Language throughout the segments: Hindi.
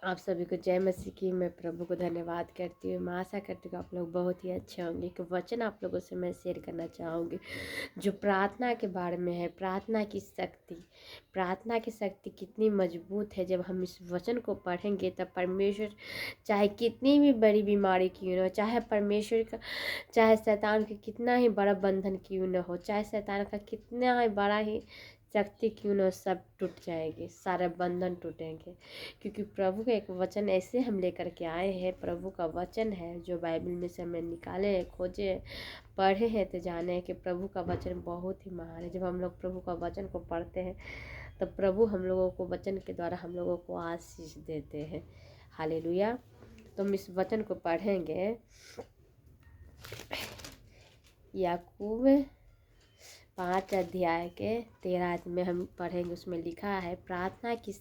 आप सभी को जय मसीह की। मैं प्रभु को धन्यवाद करती हूँ। मैं आशा करती हूँ आप लोग बहुत ही अच्छे होंगे। कि वचन आप लोगों से मैं शेयर करना चाहूँगी जो प्रार्थना के बारे में है। प्रार्थना की शक्ति कितनी मजबूत है। जब हम इस वचन को पढ़ेंगे तब परमेश्वर चाहे कितनी भी बड़ी बीमारी क्यों न हो, चाहे शैतान का कितना ही बड़ा बंधन क्यों न हो, चाहे शैतान का कितना ही बड़ा ही शक्ति क्यों न हो, सब टूट जाएंगे, सारे बंधन टूटेंगे। क्योंकि प्रभु का एक वचन ऐसे हम लेकर के आए हैं। प्रभु का वचन है जो बाइबल में से हमें निकाले हैं, खोजे हैं, पढ़े हैं, तो जाने हैं कि प्रभु का वचन बहुत ही महान है। जब हम लोग प्रभु का वचन को पढ़ते हैं तब प्रभु हम लोगों को वचन के द्वारा हम लोगों को आशीष देते हैं। हालेलुया। तो हम इस वचन को पढ़ेंगे। याकूब 5 अध्याय के 13 में हम पढ़ेंगे। उसमें लिखा है प्रार्थना की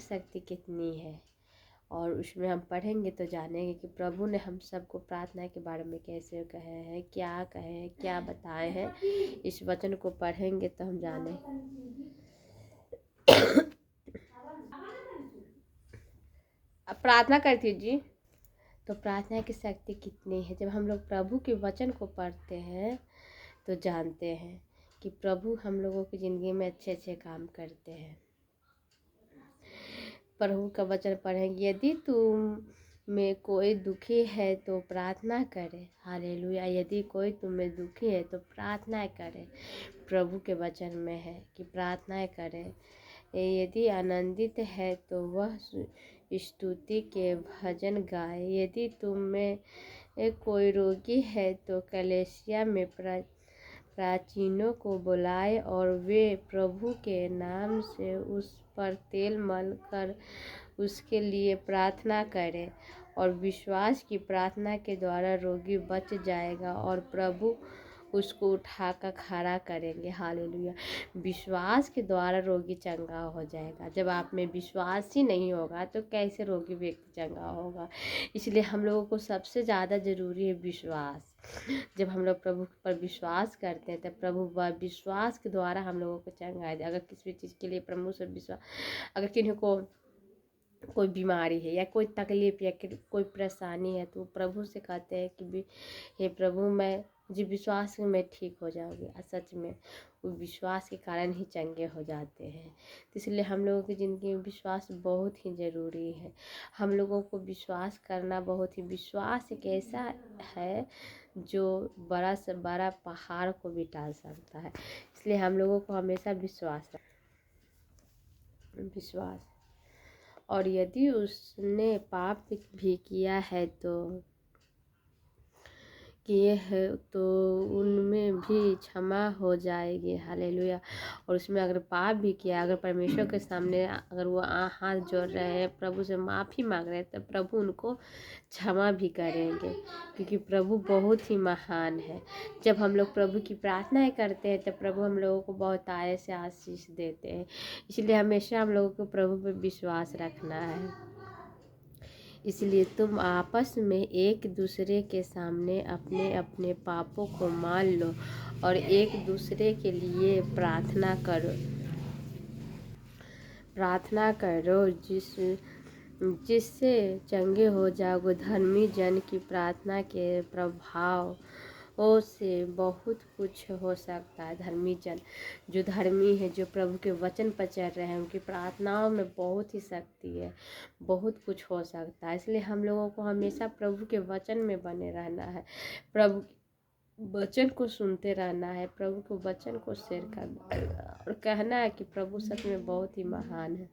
शक्ति कितनी है। और उसमें हम पढ़ेंगे तो जानेंगे कि प्रभु ने हम सबको प्रार्थना के बारे में कैसे कहे हैं, क्या बताए हैं। इस वचन को पढ़ेंगे तो हम जाने। अब प्रार्थना करती जी। तो प्रार्थना की शक्ति कितनी है। जब हम लोग प्रभु के वचन को पढ़ते हैं तो जानते हैं कि प्रभु हम लोगों की ज़िंदगी में अच्छे अच्छे काम करते हैं। प्रभु का वचन पढ़ेंगे। यदि तुम में कोई दुखी है तो प्रार्थना करे। हालेलुया। यदि कोई तुम में दुखी है तो प्रार्थना करे। प्रभु के वचन में है कि प्रार्थना करे। यदि आनंदित है तो वह स्तुति के भजन गाए। यदि तुम में कोई रोगी है तो कलीसिया में प्राचीनों को बुलाए और वे प्रभु के नाम से उस पर तेल मल कर उसके लिए प्रार्थना करें। और विश्वास की प्रार्थना के द्वारा रोगी बच जाएगा और प्रभु उसको उठाकर खड़ा करेंगे। हालेलुया। विश्वास के द्वारा रोगी चंगा हो जाएगा। जब आप में विश्वास ही नहीं होगा तो कैसे रोगी व्यक्ति चंगा होगा। इसलिए हम लोगों को सबसे ज़्यादा ज़रूरी है विश्वास। जब हम लोग प्रभु पर विश्वास करते हैं तब प्रभु विश्वास के द्वारा हम लोगों को चंगा दे। अगर किसी भी चीज़ के लिए प्रभु से विश्वास, अगर किन्हीं को कोई बीमारी है या कोई तकलीफ या कोई परेशानी है तो प्रभु से कहते हैं कि हे प्रभु मैं जी विश्वास में मैं ठीक हो जाऊँगी। और सच में वो विश्वास के कारण ही चंगे हो जाते हैं। तो इसलिए हम लोगों की ज़िंदगी में विश्वास बहुत ही ज़रूरी है। हम लोगों को विश्वास करना बहुत ही, विश्वास एक ऐसा है जो बड़ा से बड़ा पहाड़ को भी टाल सकता है। इसलिए हम लोगों को हमेशा विश्वास और यदि उसने पाप भी किया है तो उनमें भी क्षमा हो जाएगी। हालेलुया। और उसमें अगर पाप भी किया, अगर परमेश्वर के सामने अगर वो हाथ जोड़ रहे हैं, प्रभु से माफ़ी मांग रहे हैं, तो प्रभु उनको क्षमा भी करेंगे। क्योंकि प्रभु बहुत ही महान है। जब हम लोग प्रभु की प्रार्थनाएं करते हैं तो प्रभु हम लोगों को बहुत आय से आशीष देते हैं। इसलिए हमेशा हम लोगों को प्रभु पर विश्वास रखना है। इसलिए तुम आपस में एक दूसरे के सामने अपने अपने पापों को मान लो और एक दूसरे के लिए प्रार्थना करो जिससे चंगे हो जाओगे। धर्मी जन की प्रार्थना के प्रभाव से बहुत कुछ हो सकता है। धर्मी जन जो धर्मी है, जो प्रभु के वचन पर चल रहे हैं, उनकी प्रार्थनाओं में बहुत ही शक्ति है, बहुत कुछ हो सकता है। इसलिए हम लोगों को हमेशा प्रभु के वचन में बने रहना है, प्रभु वचन को सुनते रहना है, प्रभु के वचन को शेयर करना है और कहना है कि प्रभु सच में बहुत ही महान है।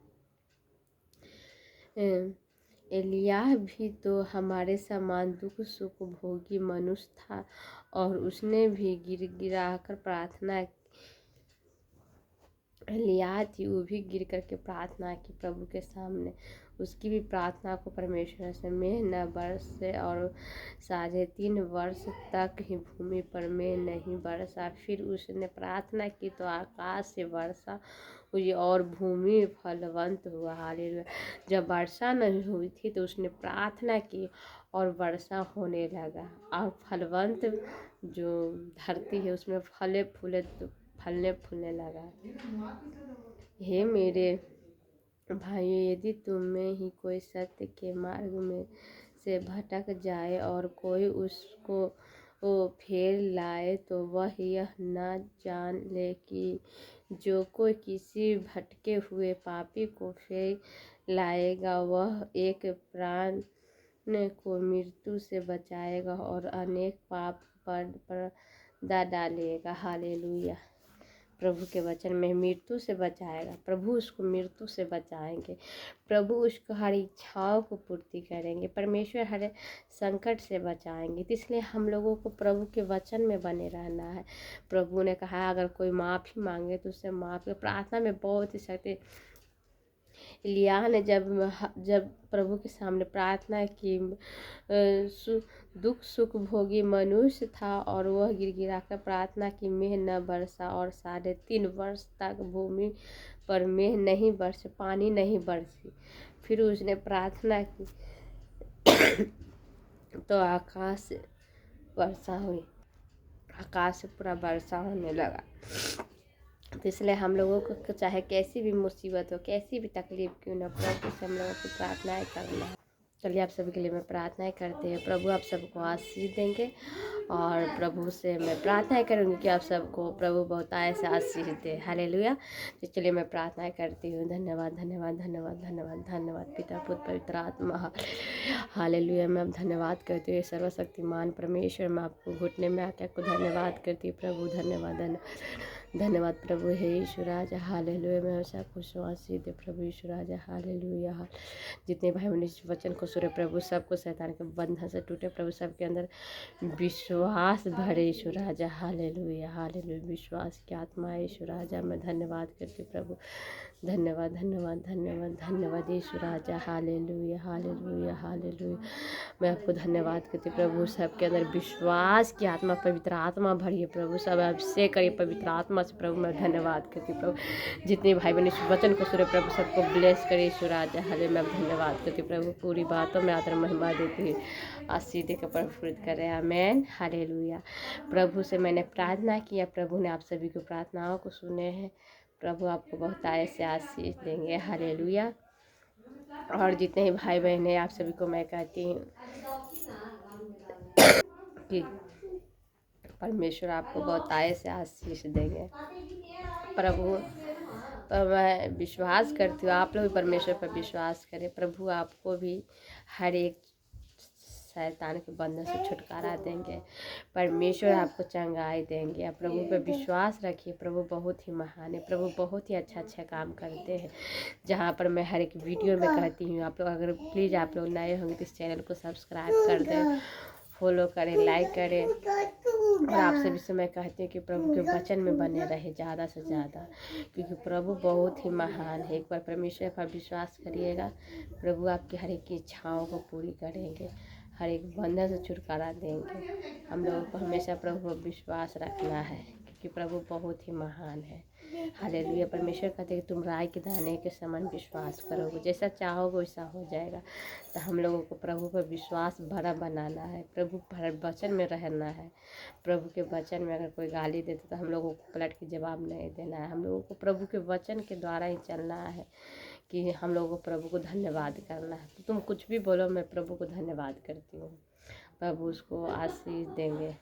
एलिय्याह भी तो हमारे समान दुख सुख भोगी मनुष्य था और उसने भी गिराकर प्रार्थना की। एलिय्याह थी, वो भी गिर करके प्रार्थना की प्रभु के सामने। उसकी भी प्रार्थना को परमेश्वर से मेघ न बरसे और 3.5 वर्ष तक ही भूमि पर मेघ नहीं बरसा। फिर उसने प्रार्थना की तो आकाश से वर्षा हुई और भूमि फलवंत हुआ। हालेलुया। जब वर्षा नहीं हुई थी तो उसने प्रार्थना की और वर्षा होने लगा और फलवंत जो धरती है उसमें फलने फूलने लगा। हे मेरे भाइयों, यदि तुम में ही कोई सत्य के मार्ग में से भटक जाए और कोई उसको फेर लाए, तो वह यह न जान ले कि जो कोई किसी भटके हुए पापी को फेर लाएगा, वह एक प्राण को मृत्यु से बचाएगा और अनेक पाप पर पर्दा डालेगा। हालेलुया। प्रभु के वचन में मृत्यु से बचाएगा, प्रभु उसको मृत्यु से बचाएंगे, प्रभु उसको हर इच्छाओं को पूर्ति करेंगे, परमेश्वर हर संकट से बचाएंगे। तो इसलिए हम लोगों को प्रभु के वचन में बने रहना है। प्रभु ने कहा अगर कोई माफ़ी मांगे तो उससे माफ़ी, प्रार्थना में बहुत ही शक्ति। इलिय्याह ने जब प्रभु के सामने प्रार्थना की, दुख सुख भोगी मनुष्य था और वह गिड़गिड़ा कर प्रार्थना की, मेघ न बरसा और 3.5 वर्ष तक भूमि पर मेघ नहीं बरसे, पानी नहीं बरसी। फिर उसने प्रार्थना की तो आकाश से वर्षा हुई, आकाश से पूरा वर्षा होने लगा। तो इसलिए हम लोगों को चाहे कैसी भी मुसीबत हो, कैसी भी तकलीफ क्यों ना, प्रभु से हम लोगों को प्रार्थनाएं करना है। चलिए आप सभी के लिए मैं प्रार्थनाएं करते हैं। प्रभु आप सबको आशीष देंगे और प्रभु से मैं प्रार्थना करूंगी कि आप सबको प्रभु बहुत ऐसे आशीष दे। हालेलुया। तो चलिए मैं प्रार्थना करती हूँ। धन्यवाद धन्यवाद धन्यवाद धन्यवाद धन्यवाद पिता पुत्र पवित्र आत्मा। हालेलुया। मैं अब धन्यवाद करती हूँ सर्वशक्तिमान परमेश्वर। मैं आपको घुटने में आके आपको धन्यवाद करती हूँ प्रभु। धन्यवाद धन्यवाद प्रभु हे यीशु राजा। हालेलुया। मैं सबको आशीष दे प्रभु यीशु राजा। हालेलुया। जितने भाई बहन इस वचन को सुने प्रभु, सबको शैतान के बंधन से टूटे प्रभु, सबके अंदर विश्वास भरे यीशु राजा। Hallelujah hallelujah. विश्वास की आत्मा है यीशु राजा। मैं धन्यवाद करती हूँ प्रभु। धन्यवाद धन्यवाद धन्यवाद धन्यवाद यीशु राजा। Hallelujah hallelujah hallelujah. मैं आपको धन्यवाद करती हूँ प्रभु। सबके अंदर विश्वास की आत्मा, पवित्र आत्मा भरिए प्रभु। सब अभिषेक करिए पवित्र आत्मा से प्रभु। मैं धन्यवाद करती हूँ प्रभु। जितने भाई बहन इस वचन को सुने प्रभु, सबको ब्लेस करिए यीशु राजा। हालेलुया। मैं धन्यवाद करती हूँ प्रभु। पूरी बातों में आदर महिमा देती हूँ, आशीष देकर प्रफुल्लित करें। Amen hallelujah. प्रभु से मैंने प्रार्थना किया, प्रभु ने आप सभी की प्रार्थनाओं को सुने हैं। प्रभु आपको बहुत ऐसे आशीष देंगे। हालेलुया। और जितने ही भाई बहन हैं आप सभी को मैं कहती हूँ कि परमेश्वर आपको बहुत ऐसे आशीष देंगे। प्रभु पर मैं विश्वास करती हूँ, आप लोग भी परमेश्वर पर विश्वास करें। प्रभु आपको भी हर एक शैतान के बंधन से छुटकारा देंगे। परमेश्वर आपको चंगाई देंगे। आप प्रभु पर विश्वास रखिए। प्रभु बहुत ही महान है। प्रभु बहुत ही अच्छा काम करते हैं। जहाँ पर मैं हर एक वीडियो में कहती हूँ, आप लोग अगर प्लीज़ आप लोग नए होंगे तो इस चैनल को सब्सक्राइब कर दें, फॉलो करें, लाइक करें। और आप सभी से मैं कहती हूँ कि प्रभु के वचन में बने रहे ज़्यादा से ज़्यादा, क्योंकि प्रभु बहुत ही महान है। एक बार परमेश्वर पर विश्वास करिएगा, प्रभु आपकी हर एक इच्छाओं को पूरी करेंगे, हर एक बंधन से छुटकारा देंगे। हम लोगों को हमेशा प्रभु पर विश्वास रखना है, क्योंकि प्रभु बहुत ही महान है। हालेलुया। परमेश्वर कहते हैं कि तुम राई के दाने के समान विश्वास करोगे, जैसा चाहोगे वैसा हो जाएगा। तो हम लोगों को प्रभु पर विश्वास भरा बनाना है, प्रभु पर वचन में रहना है। प्रभु के वचन में अगर कोई गाली देते तो हम लोगों को पलट के जवाब नहीं देना है। हम लोगों को प्रभु के वचन के द्वारा ही चलना है, कि हम लोगों को प्रभु को धन्यवाद करना है। तो तुम कुछ भी बोलो, मैं प्रभु को धन्यवाद करती हूँ। प्रभु उसको आशीष देंगे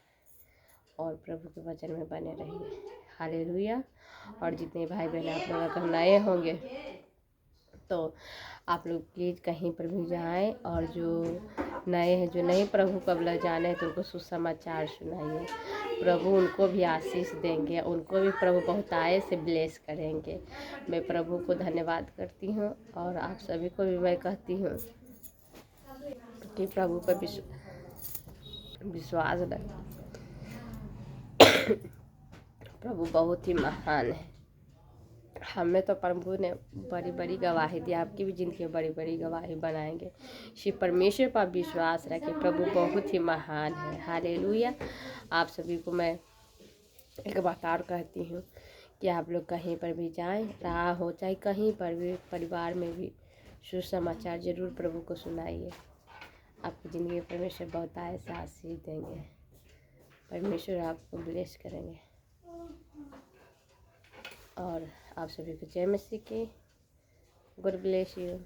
और प्रभु के वचन में बने रहिए। हालेलुया। और जितने भाई बहन आप लोग अगर नए होंगे तो आप लोग प्लीज़ कहीं पर भी जाएं, और जो नए हैं, जो नहीं प्रभु को अब लग जाने हैं, तो उनको सुसमाचार सुनाइए। प्रभु उनको भी आशीष देंगे, उनको भी प्रभु बहुत आए से ब्लेस करेंगे। मैं प्रभु को धन्यवाद करती हूँ और आप सभी को भी मैं कहती हूँ कि प्रभु पर विश्वास रखें। प्रभु बहुत ही महान है। हमें तो प्रभु ने बड़ी बड़ी गवाही दी, आपकी भी जिंदगी में बड़ी बड़ी गवाही बनाएंगे। शिव परमेश्वर पर विश्वास रखें, प्रभु बहुत ही महान है। हालेलुया। आप सभी को मैं एक बात और कहती हूँ कि आप लोग कहीं पर भी जाएं, रहा हो चाहे कहीं पर भी, परिवार में भी सुसमाचार जरूर प्रभु को सुनाइए। आपकी ज़िंदगी में परमेश्वर बहुत ऐसा आशीष देंगे। परमेश्वर आपको ब्लेस करेंगे। और आप सभी को जय मसीह की। God bless you.